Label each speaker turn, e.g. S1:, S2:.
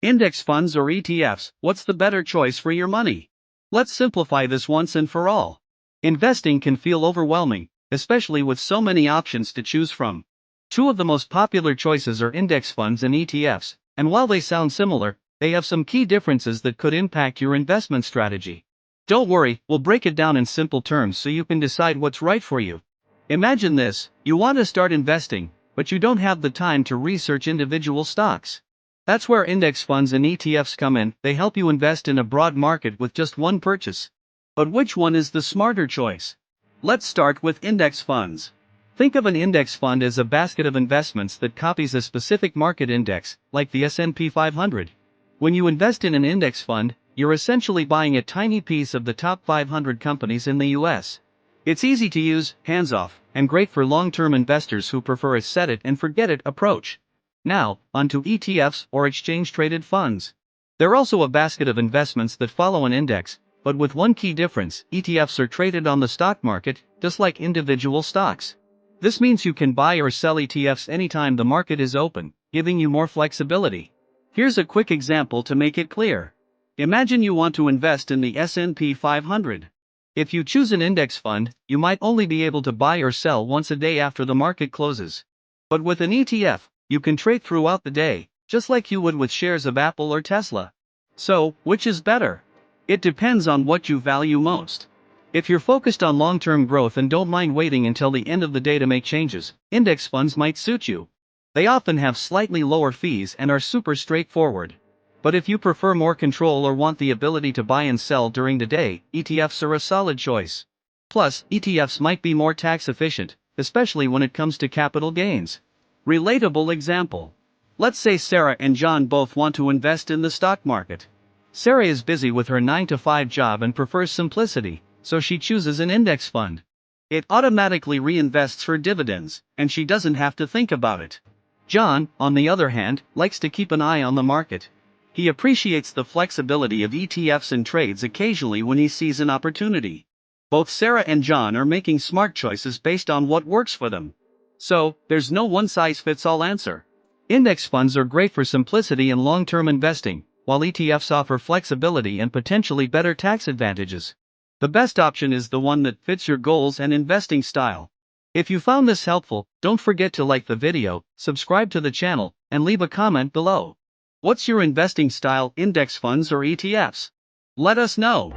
S1: Index funds or ETFs, what's the better choice for your money? Let's simplify this once and for all. Investing can feel overwhelming, especially with so many options to choose from. Two of the most popular choices are index funds and ETFs, and while they sound similar, they have some key differences that could impact your investment strategy. Don't worry, we'll break it down in simple terms so you can decide what's right for you. Imagine this: you want to start investing, but you don't have the time to research individual stocks. That's where index funds and ETFs come in. They help you invest in a broad market with just one purchase. But which one is the smarter choice? Let's start with index funds. Think of an index fund as a basket of investments that copies a specific market index, like the S&P 500. When you invest in an index fund, you're essentially buying a tiny piece of the top 500 companies in the US. It's easy to use, hands-off, and great for long-term investors who prefer a set-it-and-forget-it approach. Now, onto ETFs or exchange-traded funds. They're also a basket of investments that follow an index, but with one key difference: ETFs are traded on the stock market, just like individual stocks. This means you can buy or sell ETFs anytime the market is open, giving you more flexibility. Here's a quick example to make it clear. Imagine you want to invest in the S&P 500. If you choose an index fund, you might only be able to buy or sell once a day after the market closes. But with an ETF, you can trade throughout the day, just like you would with shares of Apple or Tesla. So, which is better? It depends on what you value most. If you're focused on long-term growth and don't mind waiting until the end of the day to make changes, index funds might suit you. They often have slightly lower fees and are super straightforward. But if you prefer more control or want the ability to buy and sell during the day, ETFs are a solid choice. Plus, ETFs might be more tax efficient, especially when it comes to capital gains. Relatable example. Let's say Sarah and John both want to invest in the stock market. Sarah is busy with her 9-to-5 job and prefers simplicity, so she chooses an index fund. It automatically reinvests her dividends, and she doesn't have to think about it. John, on the other hand, likes to keep an eye on the market. He appreciates the flexibility of ETFs and trades occasionally when he sees an opportunity. Both Sarah and John are making smart choices based on what works for them. So, there's no one-size-fits-all answer. Index funds are great for simplicity and long-term investing, while ETFs offer flexibility and potentially better tax advantages. The best option is the one that fits your goals and investing style. If you found this helpful, don't forget to like the video, subscribe to the channel, and leave a comment below. What's your investing style, index funds or ETFs? Let us know.